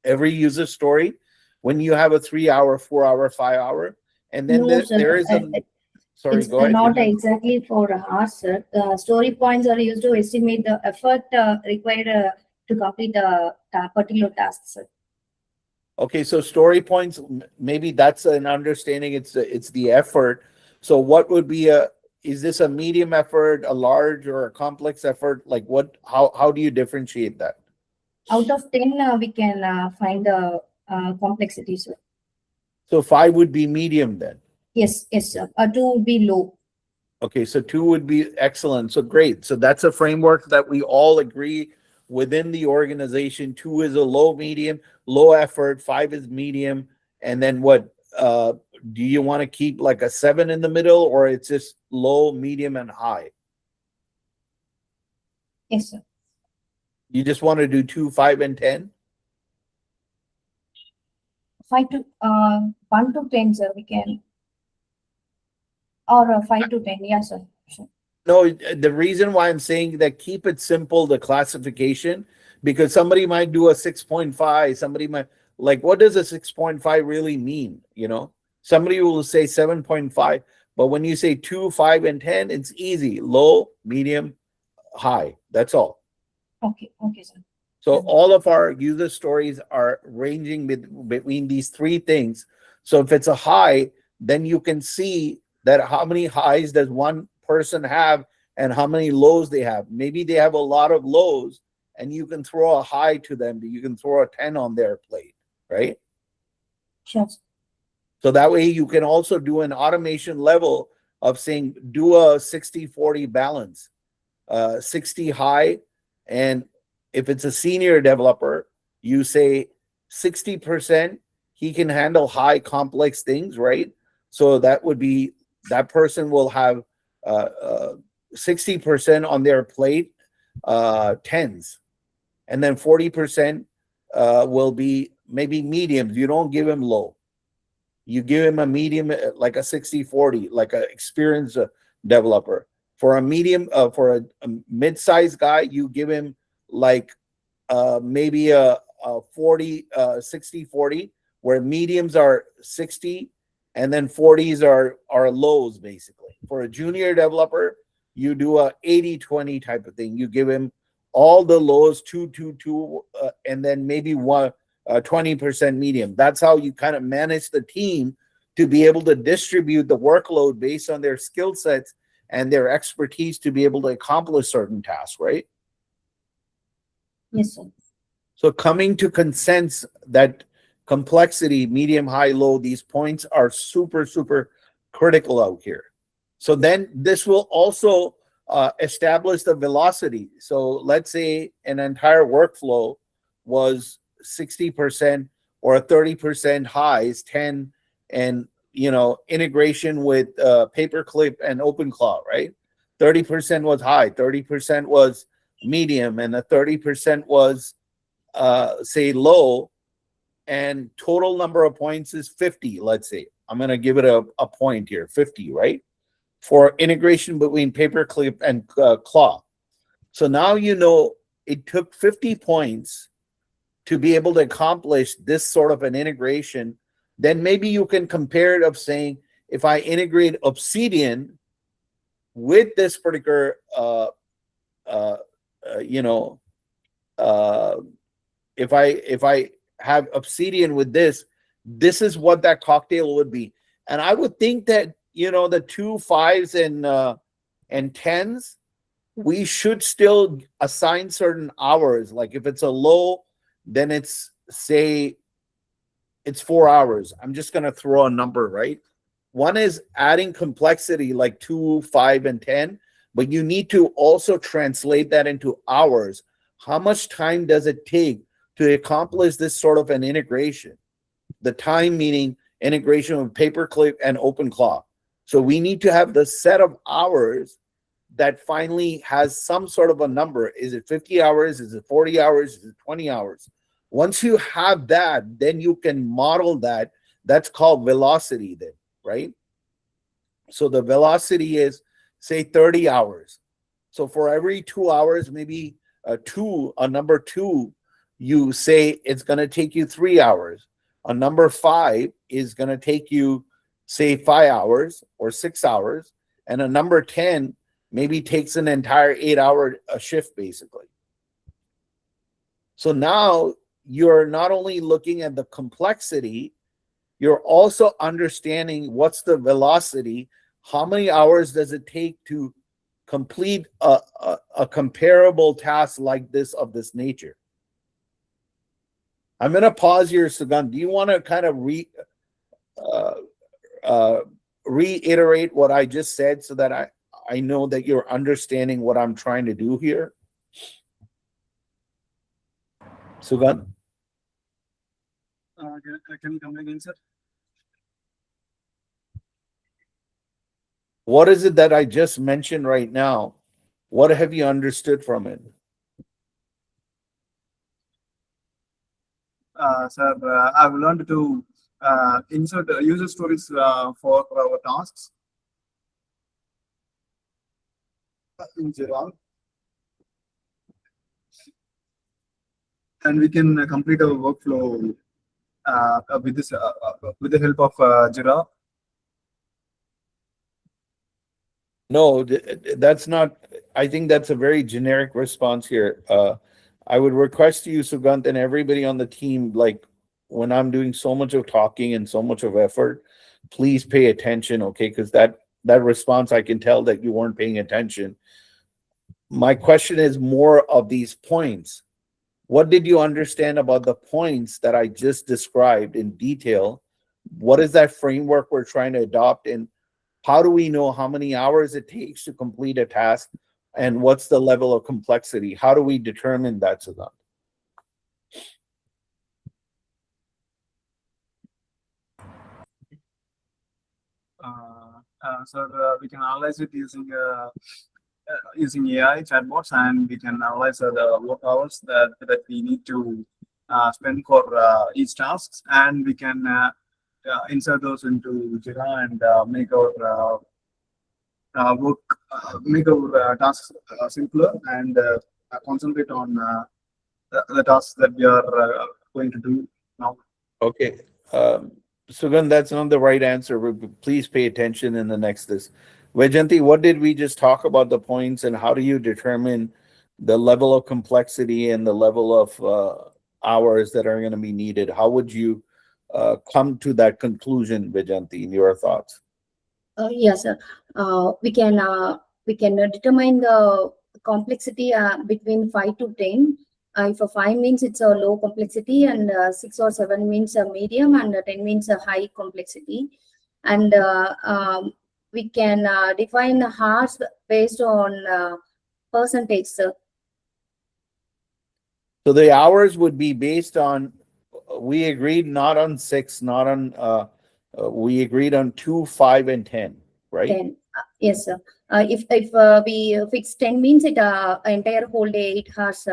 Every user story, when you have a 3 hour, 4 hour, 5 hour, and then No, sir. there is a Sorry, It's go ahead. not exactly for hours, sir. Story points are used to estimate the effort required to complete a particular task, sir. Okay, so story points, maybe that's an understanding. It's the effort. So what would be is this a medium effort, a large or a complex effort? Like how do you differentiate that? Out of 10, we can find the complexity, sir. So 5 would be medium then. Yes, sir. 2 would be low. Okay, so 2 would be excellent. So great. So that's a framework that we all agree within the organization. 2 is a low, medium, low effort. 5 is medium. And then what? Do you want to keep like a 7 in the middle, or it's just low, medium, and high? Yes, sir. You just want to do 2, 5, and 10? 5 to 1 to 10, sir. We can, or 5 to 10. Yes, sir. Sure. No, the reason why I'm saying that, keep it simple, the classification, because somebody might do a 6.5, somebody might, like, what does a 6.5 really mean? Somebody will say 7.5, but when you say 2, 5, and 10, it's easy: low, medium, high. That's all. Okay, sir. So all of our user stories are ranging between these 3 things. So if it's a high, then you can see that how many highs does one person have and how many lows they have. Maybe they have a lot of lows, and you can throw a high to them. You can throw a 10 on their plate, right? Sure. So that way you can also do an automation level of saying, do a 60-40 balance, 60 high. And if it's a senior developer, you say 60%, he can handle high complex things, right? So that would be, that person will have 60% on their plate, 10s. And then 40% will be maybe mediums. You don't give him low. You give him a medium, like a 60-40, like an experienced developer. For a medium, for a mid-sized guy, you give him like maybe a 60-40, where mediums are 60 and then 40s are lows, basically. For a junior developer, you do a 80-20 type of thing. You give him all the lows, 2, and then maybe 20% medium. That's how you kind of manage the team to be able to distribute the workload based on their skill sets and their expertise to be able to accomplish certain tasks, right? Yes, sir. So coming to consensus that complexity, medium, high, low, these points are super, super critical out here. So then this will also establish the velocity. So let's say an entire workflow was 60% or 30% highs, 10, and integration with Paperclip and OpenClaw, right? 30% was high, 30% was medium, and the 30% was say low, and total number of points is 50. Let's say I'm going to give it a point here, 50, right? For integration between Paperclip and Claw. So now it took 50 points to be able to accomplish this sort of an integration. Then maybe you can compare it of saying, if I integrate Obsidian with this particular if I have Obsidian with this is what that cocktail would be. And I would think that the 2 5s and 10s, we should still assign certain hours. Like if it's a low, then it's 4 hours. I'm just going to throw a number, right? One is adding complexity like 2, 5, and 10, but you need to also translate that into hours. How much time does it take to accomplish this sort of an integration? The time meaning integration with Paperclip and OpenClaw. So we need to have the set of hours that finally has some sort of a number. Is it 50 hours? Is it 40 hours? Is it 20 hours? Once you have that, then you can model that. That's called velocity then, right? So the velocity is, say, 30 hours. So for every 2 hours, maybe a number 2, you say it's going to take you 3 hours. A number 5 is going to take you say 5 hours or 6 hours, and a number 10 maybe takes an entire 8-hour shift basically. So now you're not only looking at the complexity, you're also understanding what's the velocity, how many hours does it take to complete a comparable task like this of this nature. I'm going to pause here, Sugandh. Do you want to kind of reiterate what I just said so that I know that you're understanding what I'm trying to do here? Sugandh? Can you come again, sir? What is it that I just mentioned right now? What have you understood from it? Sir, I've learned to insert user stories for our tasks in Jira, and we can complete our workflow with this with the help of Jira. No, that's not. I think that's a very generic response here. I would request to you, Sugandh, and everybody on the team, like when I'm doing so much of talking and so much of effort, please pay attention, okay? Because that response, I can tell that you weren't paying attention. My question is more of these points. What did you understand about the points that I just described in detail? What is that framework we're trying to adopt, and how do we know how many hours it takes to complete a task, and what's the level of complexity? How do we determine that, Sugandh? So we can analyze it using AI chatbots, and we can analyze the work hours that we need to spend for each task, and we can insert those into Jira and make our work, make our tasks simpler, and concentrate on the tasks that we are going to do now. Okay. Sugandh, that's not the right answer. Please pay attention in the next this. Vajanti, what did we just talk about the points, and how do you determine the level of complexity and the level of hours that are going to be needed? How would you come to that conclusion, Vajanti, in your thoughts? Yes, sir. We can determine the complexity between 5 to 10. If a 5 means it's a low complexity, and 6 or 7 means a medium, and 10 means a high complexity. And we can define hours based on percentage, sir. So the hours would be based on, we agreed not on 6, not on, we agreed on 2, 5, and 10, right? 10. Yes, sir. If we fix 10 means it entire whole day 8 hours.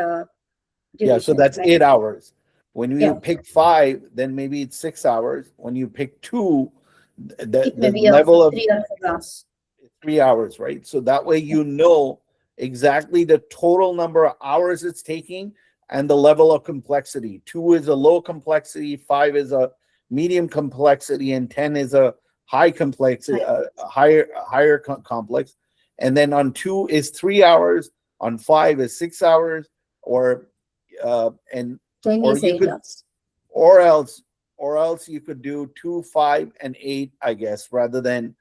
Yeah, so that's 8 hours. When you pick 5, then maybe it's 6 hours. When you pick 2, the level of 3 hours. 3 hours, right? So that way you know exactly the total number of hours it's taking and the level of complexity. 2 is a low complexity, 5 is a medium complexity, and 10 is a high complexity, higher complex. And then on 2 is 3 hours, on 5 is 6 hours, or and or you could, or else you could do 2, 5, and 8, I guess, rather than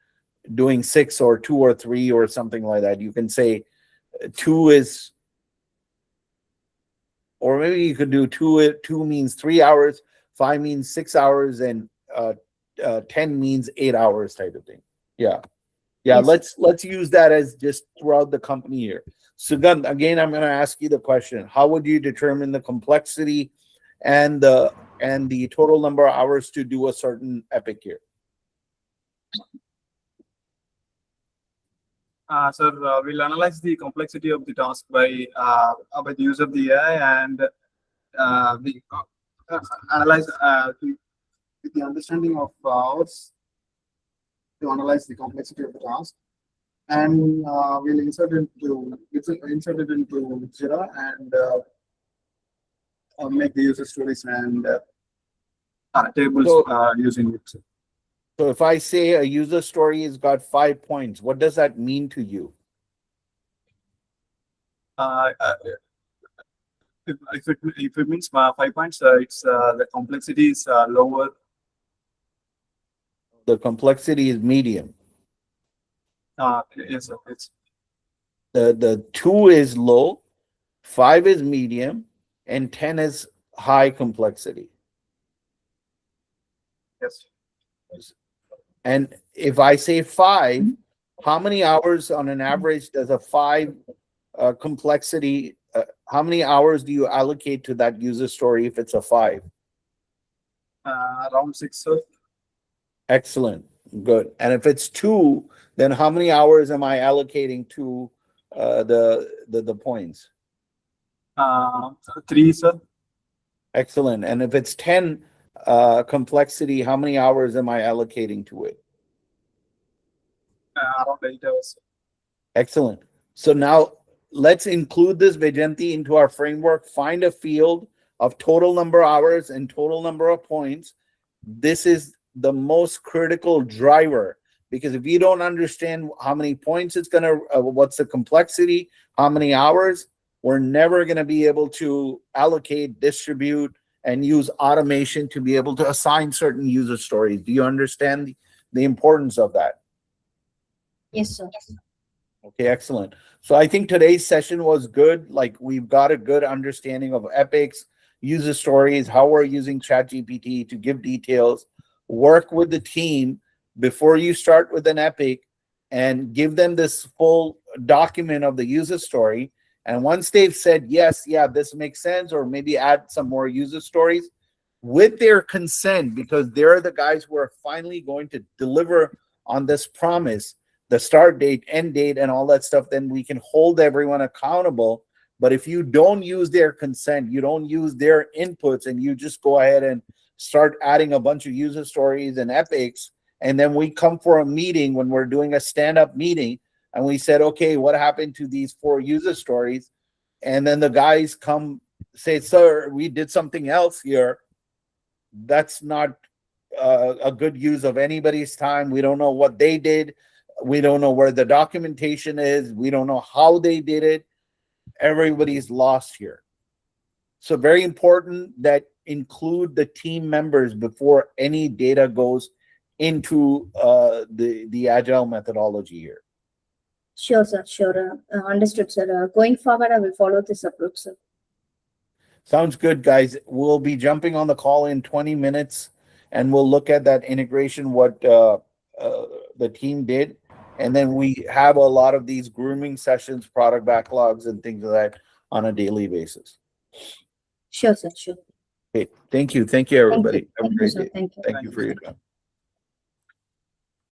doing 6 or 2 or 3 or something like that. You can say 2 is, or maybe you could do 2 means 3 hours, 5 means 6 hours, and 10 means 8 hours type of thing. Yeah. Yes. Let's use that as just throughout the company here. Sugandh, again, I'm going to ask you the question: how would you determine the complexity and the total number of hours to do a certain epic here? Sir, we'll analyze the complexity of the task by the use of the AI, and we analyze with the understanding of hours to analyze the complexity of the task, and we'll insert it into Jira and make the user stories and tables using it. So if I say a user story has got 5 points, what does that mean to you? If it means 5 points, it's the complexity is lower. The complexity is medium. Yes, sir. It's The 2 is low, 5 is medium, and 10 is high complexity. yes. And if I say 5, how many hours on an average does a 5 complexity, how many hours do you allocate to that user story if it's a 5? Around 6, sir. Excellent. Good. And if it's 2, then how many hours am I allocating to the points? 3, sir. Excellent. And if it's 10 complexity, how many hours am I allocating to it? Around 8 hours. Excellent. So now let's include this Vijenti into our framework. Find a field of total number of hours and total number of points. This is the most critical driver, because if you don't understand how many points it's going to, what's the complexity, how many hours, we're never going to be able to allocate, distribute, and use automation to be able to assign certain user stories. Do you understand the importance of that? Yes, sir. Okay, excellent. So I think today's session was good. Like, we've got a good understanding of epics, user stories, how we're using ChatGPT to give details. Work with the team before you start with an epic and give them this full document of the user story. And once they've said, yes, yeah, this makes sense, or maybe add some more user stories with their consent, because they're the guys who are finally going to deliver on this promise, the start date, end date, and all that stuff, then we can hold everyone accountable. But if you don't use their consent, you don't use their inputs, and you just go ahead and start adding a bunch of user stories and epics, and then we come for a meeting when we're doing a stand-up meeting, and we said, okay, what happened to these 4 user stories? And then the guys come say, sir, we did something else here. That's not a good use of anybody's time. We don't know what they did. We don't know where the documentation is. We don't know how they did it. Everybody's lost here. So very important that include the team members before any data goes into the agile methodology here. Sure, sir. Sure. Understood, sir. Going forward, I will follow this approach, sir. Sounds good, guys. We'll be jumping on the call in 20 minutes, and we'll look at that integration, what the team did. And then we have a lot of these grooming sessions, product backlogs, and things like that on a daily basis. Sure, sir. Sure. Okay, thank you. Thank you, everybody. Have a Thank you, great sir. day. Thank you. Thank you for your time.